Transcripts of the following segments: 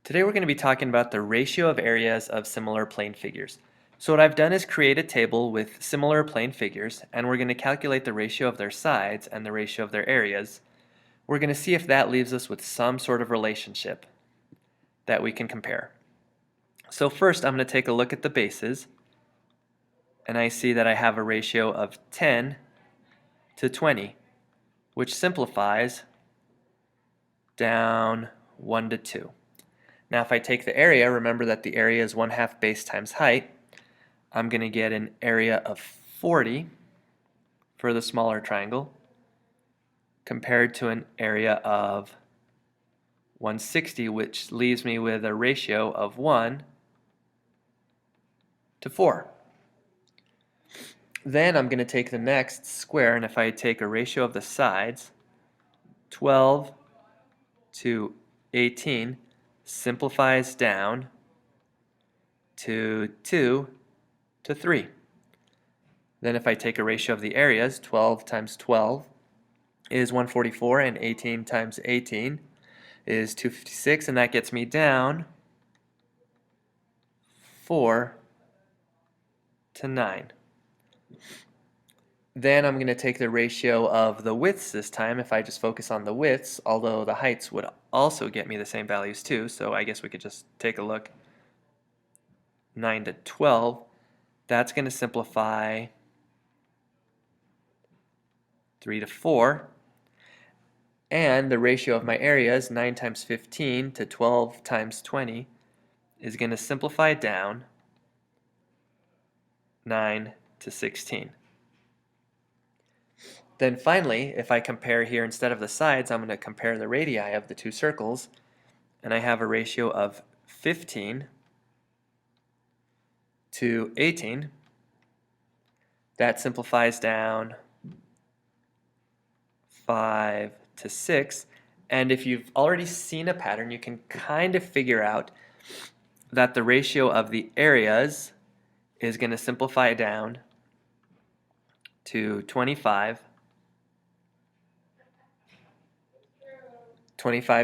Today we're going to be talking about the ratio of areas of similar plane figures. So what I've done is create a table with similar plane figures, and we're going to calculate the ratio of their sides and the ratio of their areas. We're going to see if that leaves us with some sort of relationship that we can compare. So first I'm going to take a look at the bases, and I see that I have a ratio of 10 to 20, which simplifies down 1 to 2. Now if I take the area, remember that the area is 1/2 base times height, I'm going to get an area of 40 for the smaller triangle compared to an area of 160, which leaves me with a ratio of 1 to 4. Then I'm going to take the next square, and if I take a ratio of the sides, 12 to 18 simplifies down to 2 to 3. Then if I take a ratio of the areas, 12 times 12 is 144, and 18 times 18 is 256, and that gets me down 4 to 9. Then I'm going to take the ratio of the widths this time. If I just focus on the widths, although the heights would also get me the same values too, so I guess we could just take a look. 9 to 12, that's going to simplify 3 to 4. And the ratio of my areas, 9 times 15 to 12 times 20, is going to simplify down 9 to 16. Then finally, if I compare here, instead of the sides, I'm going to compare the radii of the two circles, and I have a ratio of 15 to 18. That simplifies down 5 to 6. And if you've already seen a pattern, you can kind of figure out that the ratio of the areas is going to simplify down to 25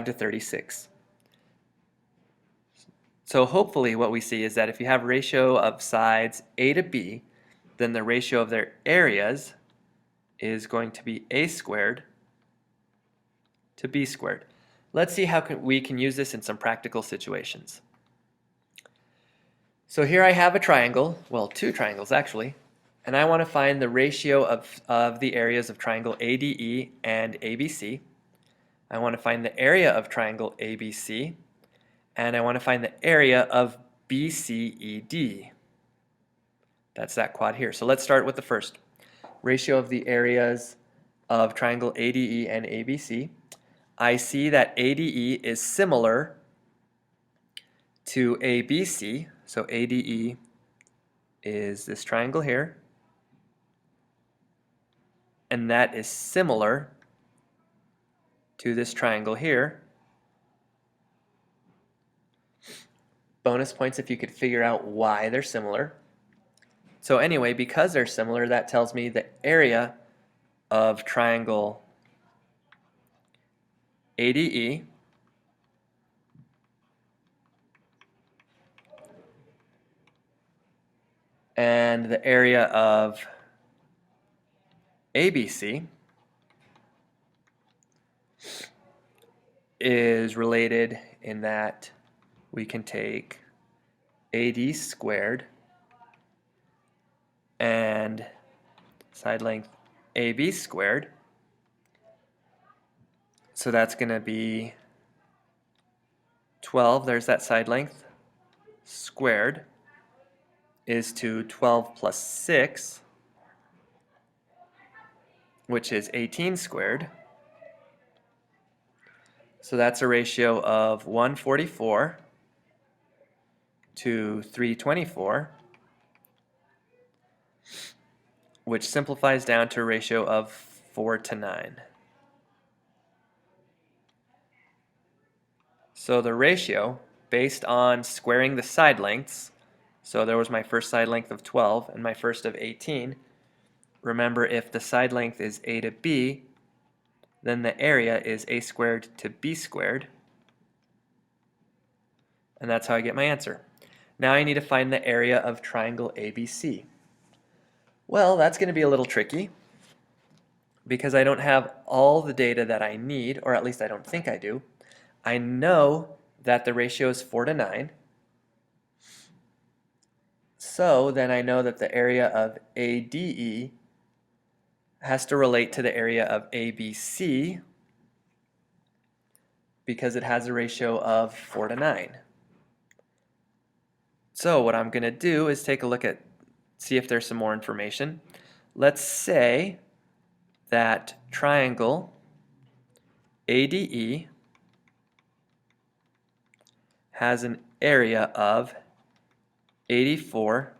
to 36. So hopefully what we see is that if you have a ratio of sides A to B, then the ratio of their areas is going to be A squared to B squared. Let's see how we can use this in some practical situations. So here I have a triangle, well, two triangles actually, and I want to find the ratio of the areas of triangle ADE and ABC. I want to find the area of triangle ABC, and I want to find the area of BCED. That's that quad here. So let's start with the first. Ratio of the areas of triangle ADE and ABC. I see that ADE is similar to ABC, so ADE is this triangle here, and that is similar to this triangle here. Bonus points if you could figure out why they're similar. So anyway, because they're similar, that tells me the area of triangle ADE and the area of ABC is related in that we can take AD squared and side length AB squared. So that's going to be 12, there's that side length, squared is to 12 plus 6, which is 18 squared. So that's a ratio of 144 to 324, which simplifies down to a ratio of 4 to 9. So the ratio, based on squaring the side lengths, so there was my first side length of 12 and my first of 18. Remember, if the side length is A to B, then the area is A squared to B squared. and that's how I get my answer. Now I need to find the area of triangle ABC. Well, that's going to be a little tricky because I don't have all the data that I need, or at least I don't think I do. I know that the ratio is 4 to 9. So then I know that the area of ADE has to relate to the area of ABC because it has a ratio of 4 to 9. So what I'm going to do is take a look at, see if there's some more information. Let's say that triangle ADE has an area of 84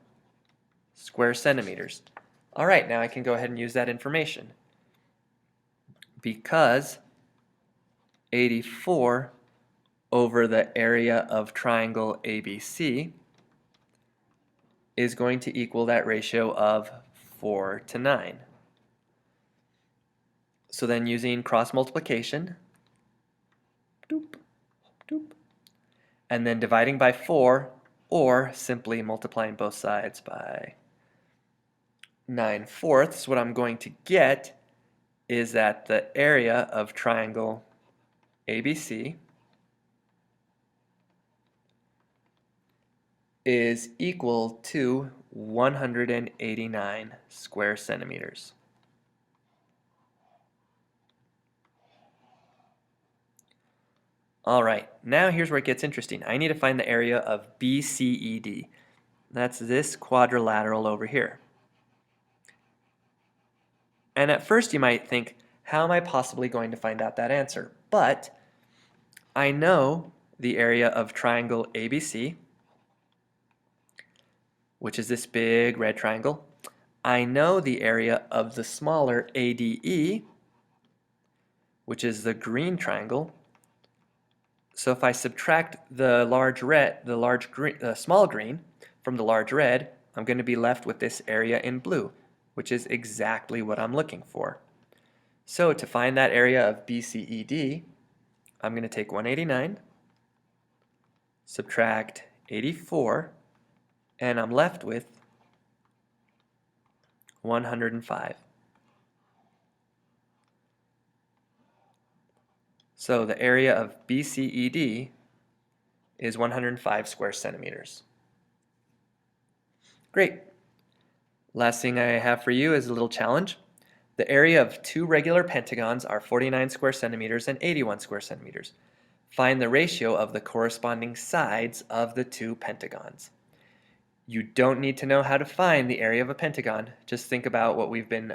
square centimeters. All right, now I can go ahead and use that information because 84 over the area of triangle ABC is going to equal that ratio of 4 to 9. So then using cross multiplication, doop, doop, and then dividing by 4, or simply multiplying both sides by 9/4, what I'm going to get is that the area of triangle ABC is equal to 189 square centimeters. All right, now here's where it gets interesting. I need to find the area of BCED. That's this quadrilateral over here. And at first you might think, how am I possibly going to find out that answer? But I know the area of triangle ABC, which is this big red triangle. I know the area of the smaller ADE, which is the green triangle. So if I subtract the small green from the large red, I'm going to be left with this area in blue, which is exactly what I'm looking for. So to find that area of BCED, I'm going to take 189, subtract 84, and I'm left with 105. So the area of BCED is 105 square centimeters. Great. Last thing I have for you is a little challenge. The area of two regular pentagons are 49 square centimeters and 81 square centimeters. Find the ratio of the corresponding sides of the two pentagons. You don't need to know how to find the area of a pentagon. Just think about what we've been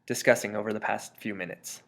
discussing over the past few minutes.